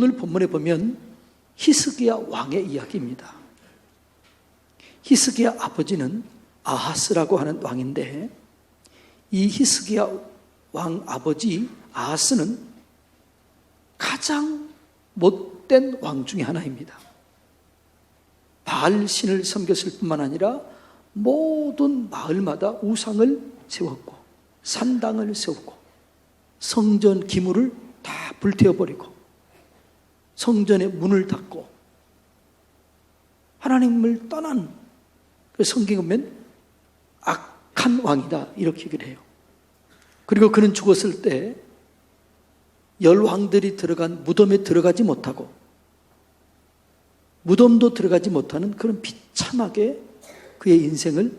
오늘 본문에 보면 히스기야 왕의 이야기입니다. 히스기야 아버지는 아하스라고 하는 왕인데, 이 히스기야 왕 아버지 아하스는 가장 못된 왕 중에 하나입니다. 바알 신을 섬겼을 뿐만 아니라 모든 마을마다 우상을 세웠고 산당을 세우고 성전 기물을 다 불태워버리고 성전의 문을 닫고 하나님을 떠난, 성경에 보면 악한 왕이다 이렇게 얘기를 해요. 그리고 그는 죽었을 때 열왕들이 들어간 무덤에 들어가지 못하고 무덤도 들어가지 못하는 그런 비참하게 그의 인생을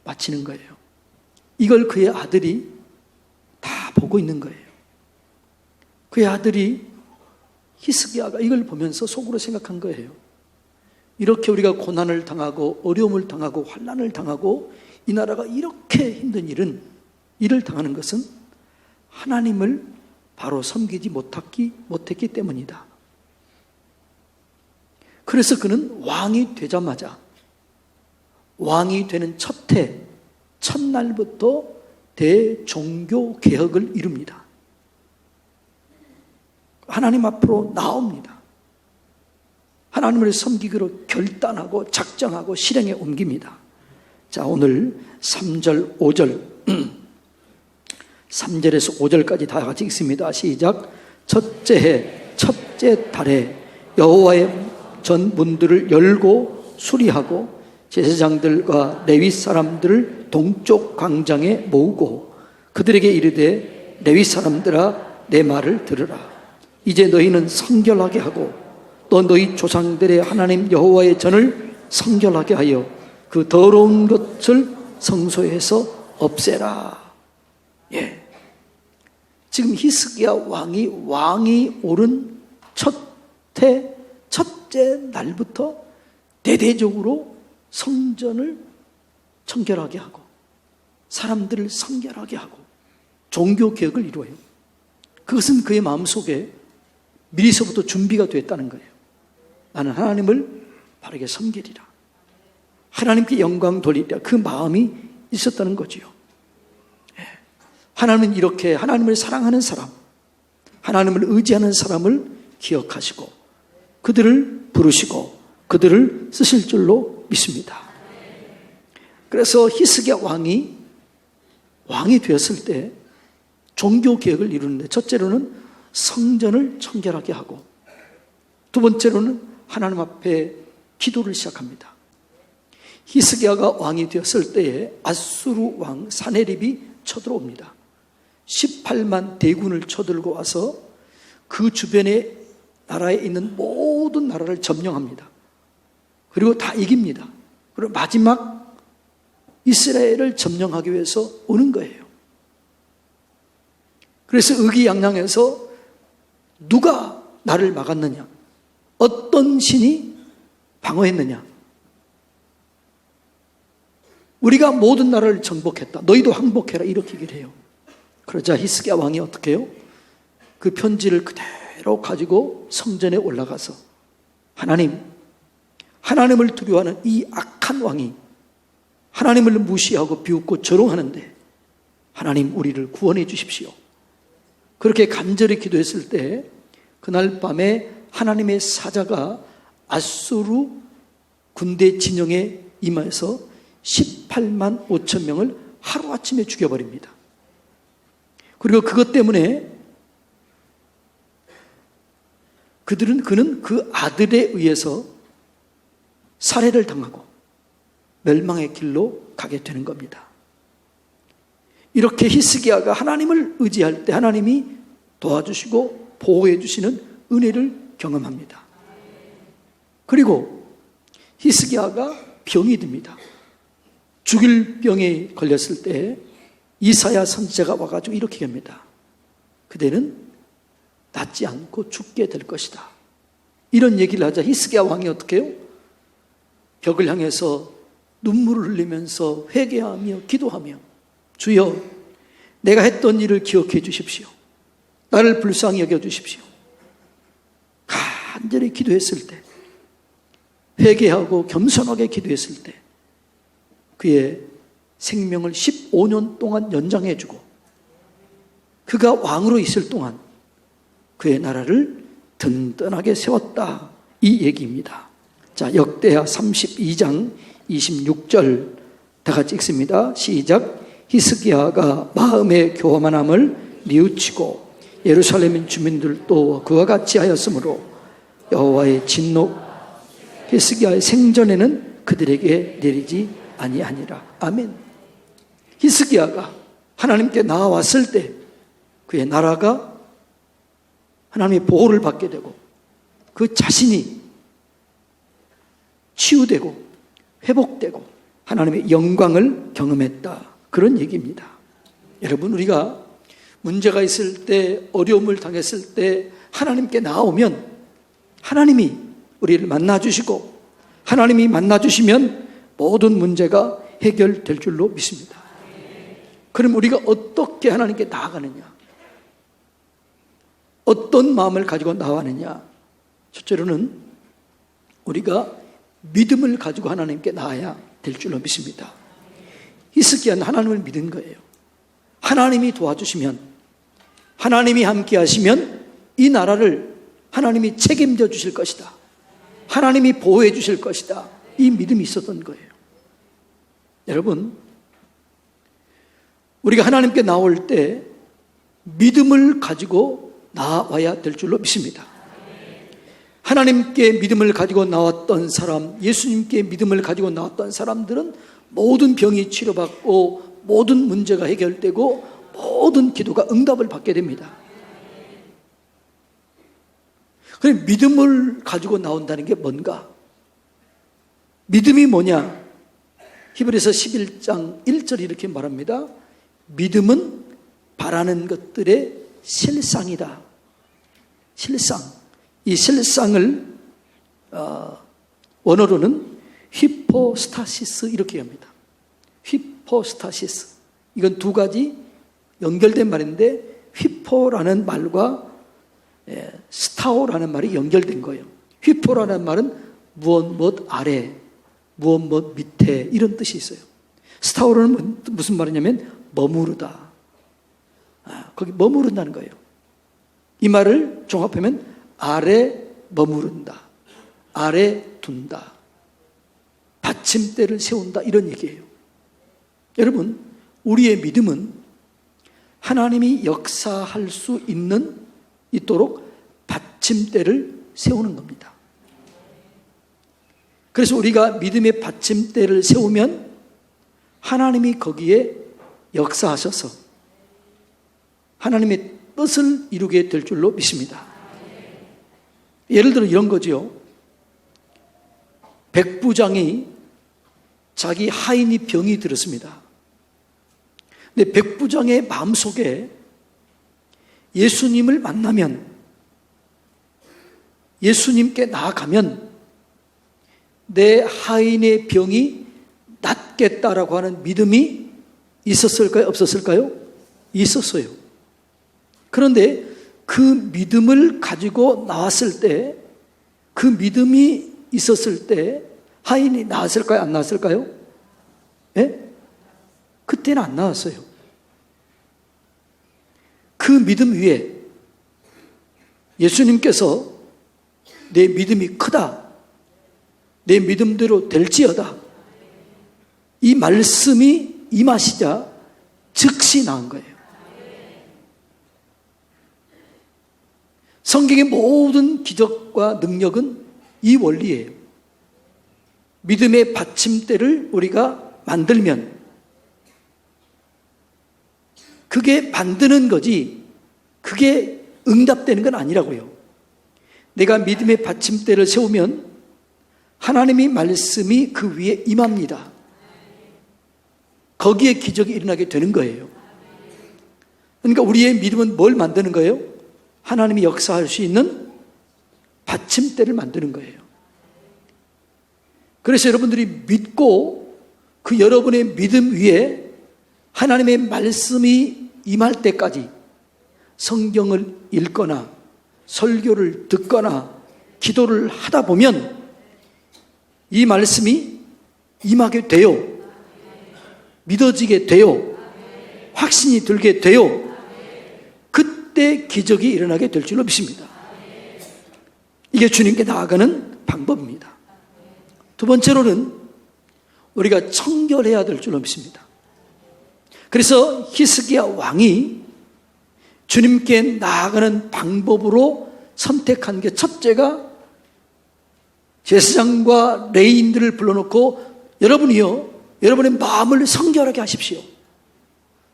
마치는 거예요. 이걸 그의 아들이 다 보고 있는 거예요. 그의 아들이 히스기야가 이걸 보면서 속으로 생각한 거예요. 이렇게 우리가 고난을 당하고 어려움을 당하고 환난을 당하고 이 나라가 이렇게 힘든 일을 당하는 것은 하나님을 바로 섬기지 못했기 때문이다. 그래서 그는 왕이 되자마자 왕이 되는 첫날부터 대종교 개혁을 이룹니다. 하나님 앞으로 나옵니다. 하나님을 섬기기로 결단하고 작정하고 실행에 옮깁니다. 자, 오늘 3절, 5절 3절에서 5절까지 다 같이 읽습니다. 시작. 첫째 해 첫째 달에 여호와의 전 문들을 열고 수리하고 제사장들과 레위 사람들을 동쪽 광장에 모으고 그들에게 이르되 레위 사람들아 내 말을 들으라. 이제 너희는 성결하게 하고 또 너희 조상들의 하나님 여호와의 전을 성결하게 하여 그 더러운 것을 성소에서 없애라. 예. 지금 히스기야 왕이 오른 첫째 날부터 대대적으로 성전을 청결하게 하고 사람들을 성결하게 하고 종교 개혁을 이루어요. 그것은 그의 마음속에 미리서부터 준비가 됐다는 거예요. 나는 하나님을 바르게 섬기리라. 하나님께 영광 돌리리라. 그 마음이 있었다는 거지요. 하나님은 이렇게 하나님을 사랑하는 사람, 하나님을 의지하는 사람을 기억하시고 그들을 부르시고 그들을 쓰실 줄로 믿습니다. 그래서 히스기야 왕이 되었을 때 종교 개혁을 이루는데, 첫째로는 성전을 청결하게 하고 두 번째로는 하나님 앞에 기도를 시작합니다. 히스기야가 왕이 되었을 때에 아수르 왕 사네립이 쳐들어옵니다. 18만 대군을 쳐들고 와서 그 주변의 나라에 있는 모든 나라를 점령합니다. 그리고 다 이깁니다. 그리고 마지막 이스라엘을 점령하기 위해서 오는 거예요. 그래서 의기양양해서 누가 나를 막았느냐, 어떤 신이 방어했느냐, 우리가 모든 나라를 정복했다, 너희도 항복해라, 이렇게 얘기를 해요. 그러자 히스기야 왕이 어떻게 해요? 그 편지를 그대로 가지고 성전에 올라가서 하나님을 두려워하는 이 악한 왕이 하나님을 무시하고 비웃고 조롱하는데 하나님 우리를 구원해 주십시오. 그렇게 간절히 기도했을 때 그날 밤에 하나님의 사자가 아수르 군대 진영에 임해서 18만 5천 명을 하루아침에 죽여버립니다. 그리고 그것 때문에 그는 그 아들에 의해서 살해를 당하고 멸망의 길로 가게 되는 겁니다. 이렇게 히스기야가 하나님을 의지할 때 하나님이 도와주시고 보호해 주시는 은혜를 경험합니다. 그리고 히스기야가 병이 듭니다. 죽일 병에 걸렸을 때 이사야 선지자가 와가지고 이렇게 합니다. 그대는 낫지 않고 죽게 될 것이다. 이런 얘기를 하자 히스기야 왕이 어떻게 해요? 벽을 향해서 눈물을 흘리면서 회개하며 기도하며 주여 내가 했던 일을 기억해 주십시오. 나를 불쌍히 여겨 주십시오. 간절히 기도했을 때, 회개하고 겸손하게 기도했을 때 그의 생명을 15년 동안 연장해주고 그가 왕으로 있을 동안 그의 나라를 든든하게 세웠다, 이 얘기입니다. 자, 역대하 32장 26절 다 같이 읽습니다. 시작. 히스기야가 마음의 교만함을 뉘우치고 예루살렘 주민들도 그와 같이 하였으므로 여호와의 진노 히스기야의 생전에는 그들에게 내리지 아니하니라. 아멘. 히스기야가 하나님께 나아왔을 때 그의 나라가 하나님의 보호를 받게 되고 그 자신이 치유되고 회복되고 하나님의 영광을 경험했다, 그런 얘기입니다. 여러분, 우리가 문제가 있을 때, 어려움을 당했을 때 하나님께 나오면 하나님이 우리를 만나주시고 하나님이 만나주시면 모든 문제가 해결될 줄로 믿습니다. 그럼 우리가 어떻게 하나님께 나아가느냐? 어떤 마음을 가지고 나아가느냐? 첫째로는 우리가 믿음을 가지고 하나님께 나아야 될 줄로 믿습니다. 히스기야는 하나님을 믿은 거예요. 하나님이 도와주시면, 하나님이 함께 하시면 이 나라를 하나님이 책임져 주실 것이다, 하나님이 보호해 주실 것이다, 이 믿음이 있었던 거예요. 여러분, 우리가 하나님께 나올 때 믿음을 가지고 나와야 될 줄로 믿습니다. 하나님께 믿음을 가지고 나왔던 사람, 예수님께 믿음을 가지고 나왔던 사람들은 모든 병이 치료받고 모든 문제가 해결되고 모든 기도가 응답을 받게 됩니다. 그럼 믿음을 가지고 나온다는 게 뭔가? 믿음이 뭐냐? 히브리서 11장 1절이 이렇게 말합니다. 믿음은 바라는 것들의 실상이다. 실상. 이 실상을 원어로는 히포스타시스 이렇게 합니다. 히포스타시스. 이건 두 가지 연결된 말인데 휘포라는 말과 스타오라는 말이 연결된 거예요. 휘포라는 말은 무엇 아래, 무엇 밑에, 이런 뜻이 있어요. 스타오라는 무슨 말이냐면 머무르다. 거기 머무른다는 거예요. 이 말을 종합하면 아래 머무른다, 아래 둔다, 받침대를 세운다, 이런 얘기예요. 여러분, 우리의 믿음은 하나님이 역사할 수 있도록 받침대를 세우는 겁니다. 그래서 우리가 믿음의 받침대를 세우면 하나님이 거기에 역사하셔서 하나님의 뜻을 이루게 될 줄로 믿습니다. 예를 들어 이런 거죠. 백부장이 자기 하인이 병이 들었습니다. 근데 백부장의 마음속에 예수님을 만나면, 예수님께 나아가면 내 하인의 병이 낫겠다라고 하는 믿음이 있었을까요? 없었을까요? 있었어요. 그런데 그 믿음을 가지고 나왔을 때, 그 믿음이 있었을 때 하인이 나았을까요? 안 나았을까요? 예? 그때는 안 나왔어요. 그 믿음 위에 예수님께서 내 믿음이 크다, 내 믿음대로 될지어다, 이 말씀이 임하시자 즉시 나은 거예요. 성경의 모든 기적과 능력은 이 원리예요. 믿음의 받침대를 우리가 만들면 그게 만드는 거지, 그게 응답되는 건 아니라고요. 내가 믿음의 받침대를 세우면 하나님의 말씀이 그 위에 임합니다. 거기에 기적이 일어나게 되는 거예요. 그러니까 우리의 믿음은 뭘 만드는 거예요? 하나님이 역사할 수 있는 받침대를 만드는 거예요. 그래서 여러분들이 믿고 그 여러분의 믿음 위에 하나님의 말씀이 임할 때까지 성경을 읽거나 설교를 듣거나 기도를 하다 보면 이 말씀이 임하게 돼요. 믿어지게 돼요. 확신이 들게 돼요. 그때 기적이 일어나게 될 줄로 믿습니다. 이게 주님께 나아가는 방법입니다. 두 번째로는 우리가 청결해야 될 줄로 믿습니다. 그래서 히스기야 왕이 주님께 나아가는 방법으로 선택한 게 첫째가 제사장과 레위인들을 불러놓고 여러분이요, 여러분의 마음을 성결하게 하십시오.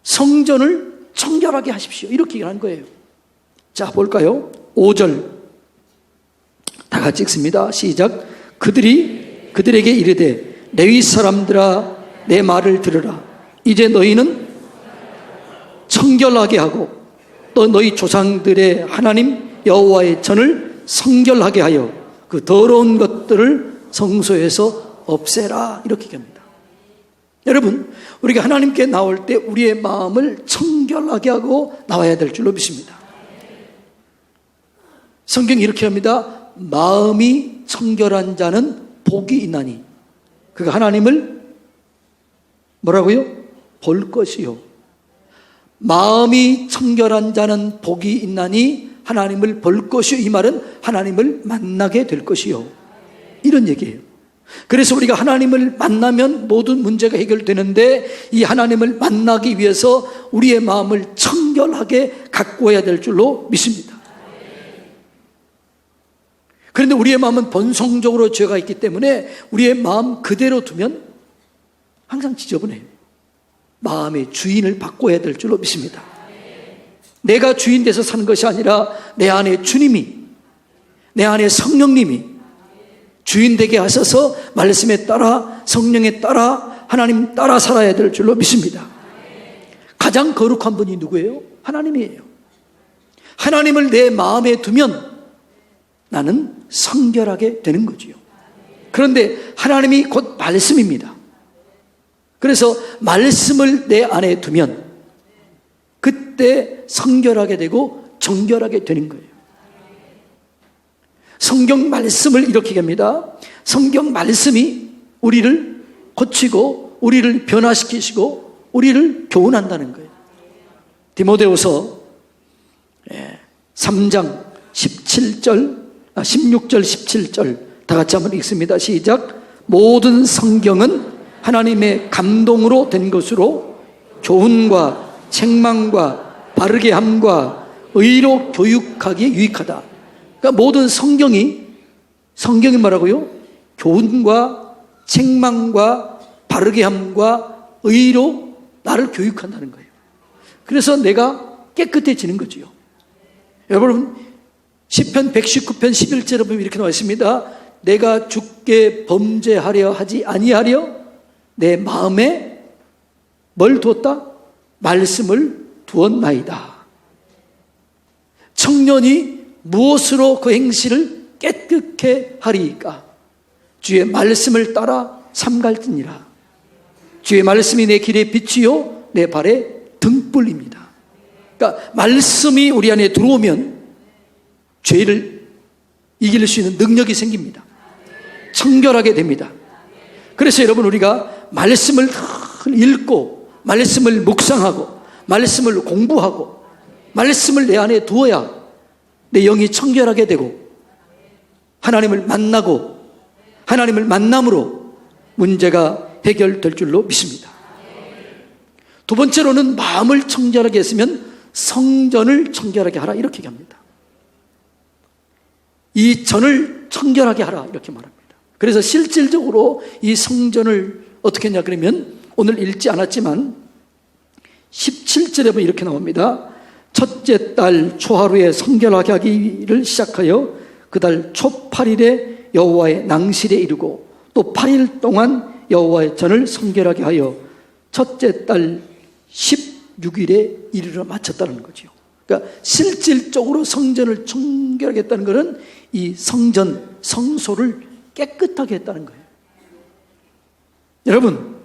성전을 청결하게 하십시오. 이렇게 얘기하는 거예요. 자, 볼까요? 5절 다 같이 읽습니다. 시작. 그들에게 이르되 레위 사람들아 내 말을 들으라. 이제 너희는 청결하게 하고 또 너희 조상들의 하나님 여호와의 전을 성결하게 하여 그 더러운 것들을 성소에서 없애라. 이렇게 얘기합니다. 여러분, 우리가 하나님께 나올 때 우리의 마음을 청결하게 하고 나와야 될 줄로 믿습니다. 성경이 이렇게 합니다. 마음이 청결한 자는 복이 있나니 그가 하나님을 뭐라고요? 볼 것이요. 마음이 청결한 자는 복이 있나니 하나님을 볼 것이요. 이 말은 하나님을 만나게 될 것이요. 이런 얘기예요. 그래서 우리가 하나님을 만나면 모든 문제가 해결되는데 이 하나님을 만나기 위해서 우리의 마음을 청결하게 가꾸어야 될 줄로 믿습니다. 그런데 우리의 마음은 본성적으로 죄가 있기 때문에 우리의 마음 그대로 두면 항상 지저분해요. 마음의 주인을 바꿔야 될 줄로 믿습니다. 내가 주인 돼서 사는 것이 아니라 내 안에 주님이, 내 안에 성령님이 주인 되게 하셔서 말씀에 따라 성령에 따라 하나님 따라 살아야 될 줄로 믿습니다. 가장 거룩한 분이 누구예요? 하나님이에요. 하나님을 내 마음에 두면 나는 성결하게 되는 거지요. 그런데 하나님이 곧 말씀입니다. 그래서 말씀을 내 안에 두면 그때 성결하게 되고 정결하게 되는 거예요. 성경 말씀을 이렇게 합니다. 성경 말씀이 우리를 고치고 우리를 변화시키시고 우리를 교훈한다는 거예요. 디모데후서 3장 16절 17절 다 같이 한번 읽습니다. 시작. 모든 성경은 하나님의 감동으로 된 것으로 교훈과 책망과 바르게 함과 의로 교육하기에 유익하다. 그러니까 모든 성경이 뭐라고요? 교훈과 책망과 바르게 함과 의로 나를 교육한다는 거예요. 그래서 내가 깨끗해지는 거지요. 여러분 시편 119편 11절에 보면 이렇게 나와 있습니다. 내가 주께 범죄하려 하지 아니하려 내 마음에 뭘 두었다? 말씀을 두었나이다. 청년이 무엇으로 그 행실을 깨끗게 하리이까? 주의 말씀을 따라 삼갈지니라. 주의 말씀이 내 길의 빛이요 내 발의 등불입니다. 그러니까 말씀이 우리 안에 들어오면 죄를 이길 수 있는 능력이 생깁니다. 청결하게 됩니다. 그래서 여러분 우리가 말씀을 읽고 말씀을 묵상하고 말씀을 공부하고 말씀을 내 안에 두어야 내 영이 청결하게 되고 하나님을 만나고 하나님을 만남으로 문제가 해결될 줄로 믿습니다. 두 번째로는 마음을 청결하게 했으면 성전을 청결하게 하라 이렇게 얘기합니다. 이 전을 청결하게 하라 이렇게 말합니다. 그래서 실질적으로 이 성전을 어떻게 했냐 그러면 오늘 읽지 않았지만 17절에 보면 이렇게 나옵니다. 첫째 달 초하루에 성결하게 하기를 시작하여 그 달 초 8일에 여호와의 낭실에 이르고 또 8일 동안 여호와의 전을 성결하게 하여 첫째 달 16일에 이르러 마쳤다는 거죠. 그러니까 실질적으로 성전을 청결하게 했다는 것은 이 성전, 성소를 깨끗하게 했다는 거예요. 여러분,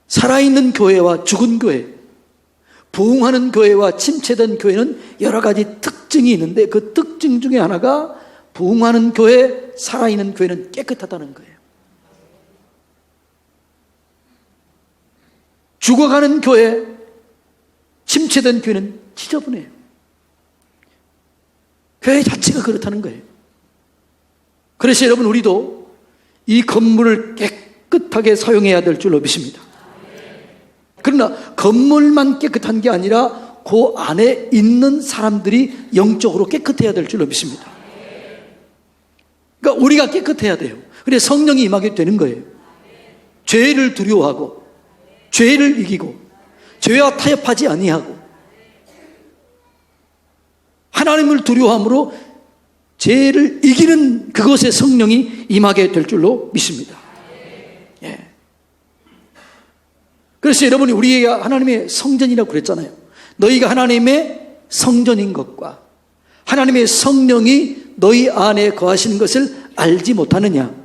살아있는 교회와 죽은 교회, 부흥하는 교회와 침체된 교회는 여러 가지 특징이 있는데 그 특징 중에 하나가 부흥하는 교회, 살아있는 교회는 깨끗하다는 거예요. 죽어가는 교회, 침체된 교회는 지저분해요. 교회 자체가 그렇다는 거예요. 그래서 여러분, 우리도 이 건물을 깨끗하게 사용해야 될 줄로 믿습니다. 그러나 건물만 깨끗한 게 아니라 그 안에 있는 사람들이 영적으로 깨끗해야 될 줄로 믿습니다. 그러니까 우리가 깨끗해야 돼요. 그래서 성령이 임하게 되는 거예요. 죄를 두려워하고 죄를 이기고 죄와 타협하지 아니하고 하나님을 두려워함으로 죄를 이기는 그것에 성령이 임하게 될 줄로 믿습니다. 예. 그래서 여러분이 우리가 하나님의 성전이라고 그랬잖아요. 너희가 하나님의 성전인 것과 하나님의 성령이 너희 안에 거하시는 것을 알지 못하느냐.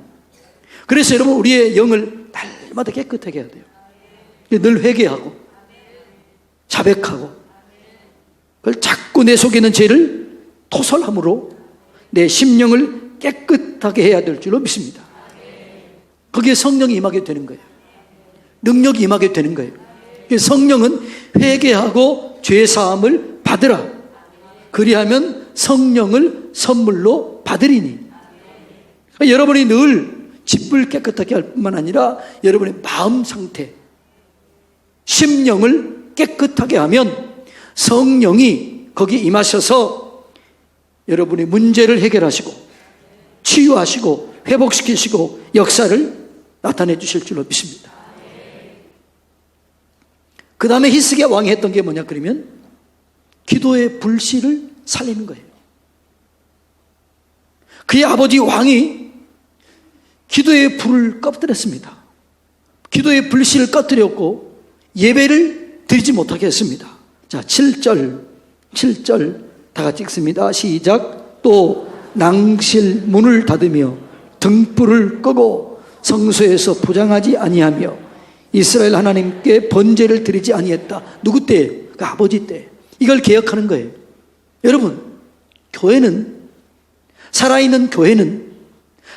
그래서 여러분, 우리의 영을 날마다 깨끗하게 해야 돼요. 늘 회개하고 자백하고 그걸 자꾸 내 속에 있는 죄를 토설함으로 내 심령을 깨끗하게 해야 될 줄로 믿습니다. 거기에 성령이 임하게 되는 거예요. 능력이 임하게 되는 거예요. 성령은 회개하고 죄사함을 받으라. 그리하면 성령을 선물로 받으리니. 여러분이 늘 집을 깨끗하게 할 뿐만 아니라 여러분의 마음 상태, 심령을 깨끗하게 하면 성령이 거기 임하셔서 여러분의 문제를 해결하시고 치유하시고 회복시키시고 역사를 나타내 주실 줄로 믿습니다. 그 다음에 히스기야 왕이 했던 게 뭐냐 그러면 기도의 불씨를 살리는 거예요. 그의 아버지 왕이 기도의 불을 꺼뜨렸습니다. 기도의 불씨를 꺼뜨렸고 예배를 드리지 못하게 했습니다. 자, 7절 다 같이 읽습니다. 시작. 또 낭실 문을 닫으며 등불을 끄고 성소에서 포장하지 아니하며 이스라엘 하나님께 번제를 드리지 아니했다. 누구 때예요? 그 아버지 때. 이걸 개혁하는 거예요. 여러분, 교회는, 살아있는 교회는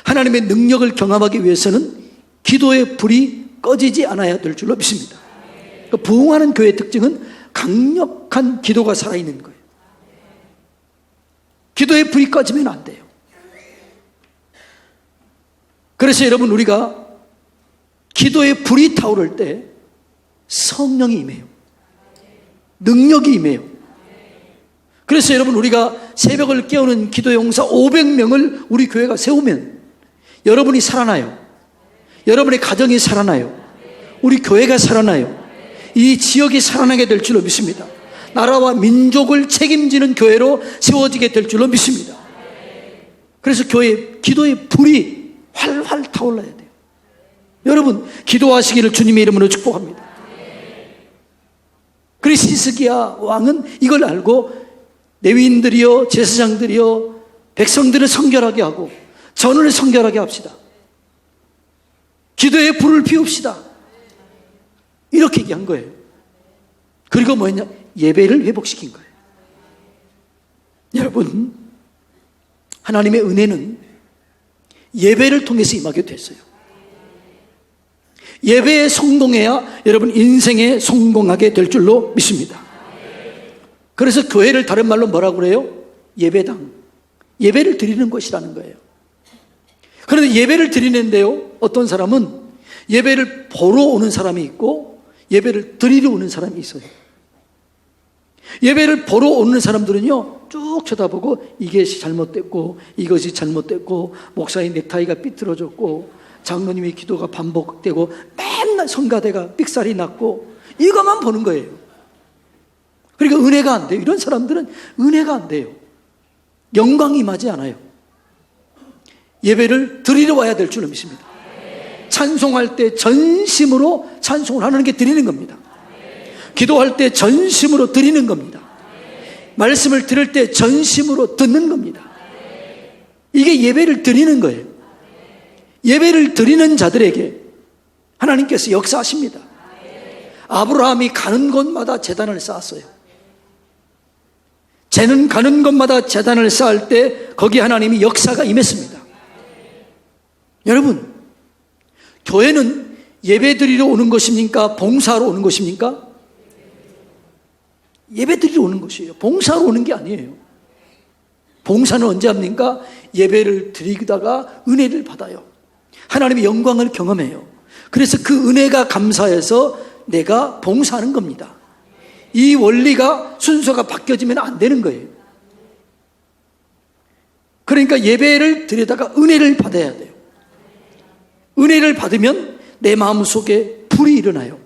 하나님의 능력을 경험하기 위해서는 기도의 불이 꺼지지 않아야 될 줄로 믿습니다. 그러니까 부흥하는 교회의 특징은 강력한 기도가 살아있는 거예요. 기도의 불이 꺼지면 안 돼요. 그래서 여러분, 우리가 기도의 불이 타오를 때 성령이 임해요. 능력이 임해요. 그래서 여러분, 우리가 새벽을 깨우는 기도 용사 500명을 우리 교회가 세우면 여러분이 살아나요. 여러분의 가정이 살아나요. 우리 교회가 살아나요. 이 지역이 살아나게 될 줄로 믿습니다. 나라와 민족을 책임지는 교회로 세워지게 될 줄로 믿습니다. 그래서 교회 기도의 불이 활활 타올라야 돼요. 여러분, 기도하시기를 주님의 이름으로 축복합니다. 그래서 히스기야 왕은 이걸 알고 레위인들이요, 제사장들이요, 백성들을 성결하게 하고 전을 성결하게 합시다. 기도의 불을 피웁시다. 이렇게 얘기한 거예요. 그리고 뭐였냐? 예배를 회복시킨 거예요. 여러분, 하나님의 은혜는 예배를 통해서 임하게 됐어요. 예배에 성공해야 여러분 인생에 성공하게 될 줄로 믿습니다. 그래서 교회를 다른 말로 뭐라고 그래요? 예배당. 예배를 드리는 것이라는 거예요. 그런데 예배를 드리는데요, 어떤 사람은 예배를 보러 오는 사람이 있고 예배를 드리러 오는 사람이 있어요. 예배를 보러 오는 사람들은요, 쭉 쳐다보고 이것이 잘못됐고 이것이 잘못됐고 목사의 넥타이가 삐뚤어졌고 장로님의 기도가 반복되고 맨날 성가대가 삑살이 났고 이것만 보는 거예요. 그러니까 은혜가 안 돼요. 이런 사람들은 은혜가 안 돼요. 영광이 임하지 않아요. 예배를 드리러 와야 될 줄로 믿습니다. 찬송할 때 전심으로 찬송을 하는 게 드리는 겁니다. 기도할 때 전심으로 드리는 겁니다. 말씀을 들을 때 전심으로 듣는 겁니다. 이게 예배를 드리는 거예요. 예배를 드리는 자들에게 하나님께서 역사하십니다. 아브라함이 가는 곳마다 제단을 쌓았어요. 재는 가는 곳마다 제단을 쌓을 때 거기 하나님이 역사가 임했습니다. 여러분, 교회는 예배드리러 오는 것입니까? 봉사하러 오는 것입니까? 예배드리러 오는 것이에요. 봉사하러 오는 게 아니에요. 봉사는 언제 합니까? 예배를 드리다가 은혜를 받아요. 하나님의 영광을 경험해요. 그래서 그 은혜가 감사해서 내가 봉사하는 겁니다. 이 원리가 순서가 바뀌어지면 안 되는 거예요. 그러니까 예배를 드리다가 은혜를 받아야 돼요. 은혜를 받으면 내 마음속에 불이 일어나요.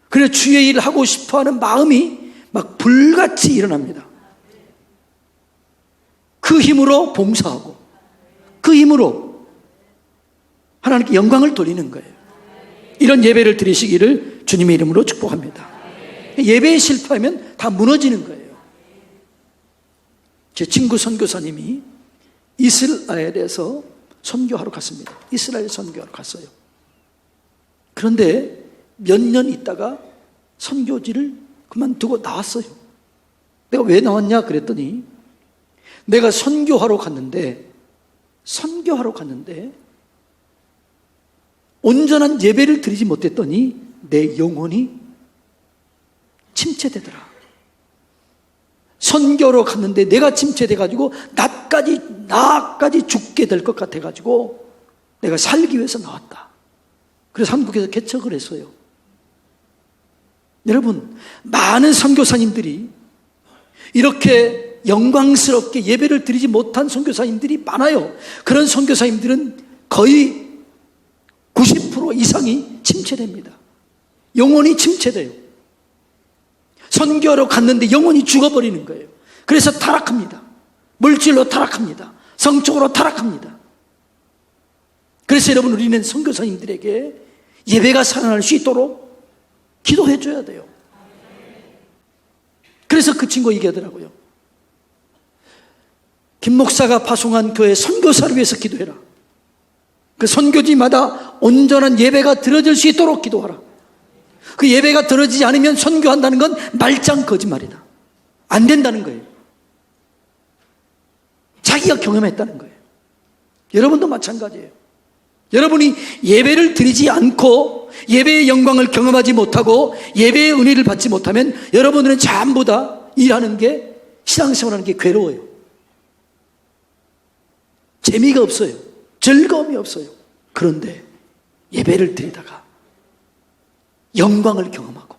그래서 주의 일을 하고 싶어하는 마음이 막 불같이 일어납니다. 그 힘으로 봉사하고 그 힘으로 하나님께 영광을 돌리는 거예요. 이런 예배를 드리시기를 주님의 이름으로 축복합니다. 예배에 실패하면 다 무너지는 거예요. 제 친구 선교사님이 이스라엘에서 선교하러 갔습니다. 이스라엘 선교하러 갔어요. 그런데 몇 년 있다가 선교지를 그만두고 나왔어요. 내가 왜 나왔냐 그랬더니 내가 선교하러 갔는데 온전한 예배를 드리지 못했더니 내 영혼이 침체되더라. 선교로 갔는데 내가 침체돼가지고 나까지 죽게 될 것 같아가지고 내가 살기 위해서 나왔다. 그래서 한국에서 개척을 했어요. 여러분, 많은 선교사님들이 이렇게 영광스럽게 예배를 드리지 못한 선교사님들이 많아요. 그런 선교사님들은 거의 90% 이상이 침체됩니다. 영혼이 침체돼요. 선교로 갔는데 영혼이 죽어버리는 거예요. 그래서 타락합니다. 물질로 타락합니다. 성적으로 타락합니다. 그래서 여러분, 우리는 선교사님들에게 예배가 살아날 수 있도록 기도해 줘야 돼요. 그래서 그 친구가 얘기하더라고요. 김 목사가 파송한 교회 선교사를 위해서 기도해라. 그 선교지마다 온전한 예배가 드려질 수 있도록 기도하라. 그 예배가 드려지지 않으면 선교한다는 건 말짱 거짓말이다. 안 된다는 거예요. 자기가 경험했다는 거예요. 여러분도 마찬가지예요. 여러분이 예배를 드리지 않고 예배의 영광을 경험하지 못하고 예배의 은혜를 받지 못하면 여러분들은 전부 다 일하는 게, 신앙생활하는 게 괴로워요. 재미가 없어요. 즐거움이 없어요. 그런데 예배를 드리다가 영광을 경험하고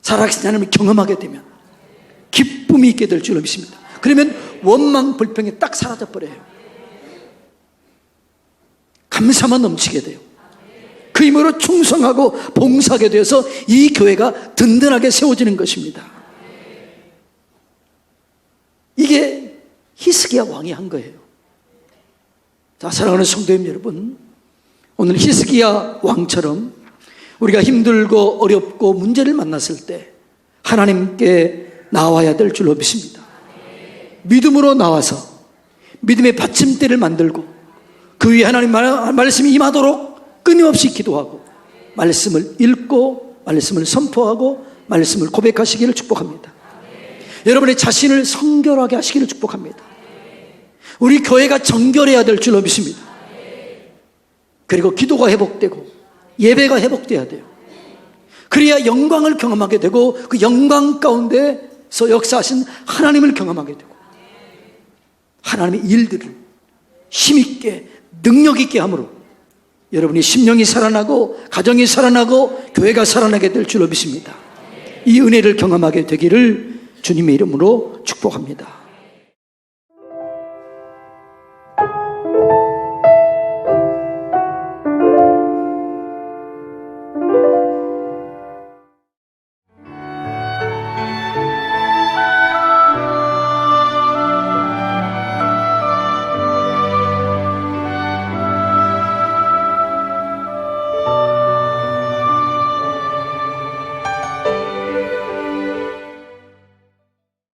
살아계신 하나님을 경험하게 되면 기쁨이 있게 될 줄로 믿습니다. 그러면 원망 불평이 딱 사라져 버려요. 감사만 넘치게 돼요. 그 힘으로 충성하고 봉사하게 되어서 이 교회가 든든하게 세워지는 것입니다. 이게 히스기야 왕이 한 거예요. 자, 사랑하는 성도님 여러분, 오늘 히스기야 왕처럼 우리가 힘들고 어렵고 문제를 만났을 때 하나님께 나와야 될 줄로 믿습니다. 믿음으로 나와서 믿음의 받침대를 만들고 그 위에 하나님 말씀이 임하도록 끊임없이 기도하고 말씀을 읽고 말씀을 선포하고 말씀을 고백하시기를 축복합니다. 여러분의 자신을 성결하게 하시기를 축복합니다. 우리 교회가 정결해야 될 줄로 믿습니다. 그리고 기도가 회복되고 예배가 회복돼야 돼요. 그래야 영광을 경험하게 되고 그 영광 가운데서 역사하신 하나님을 경험하게 되고 하나님의 일들을 힘있게 능력있게 함으로 여러분이 심령이 살아나고 가정이 살아나고 교회가 살아나게 될 줄로 믿습니다. 이 은혜를 경험하게 되기를 주님의 이름으로 축복합니다.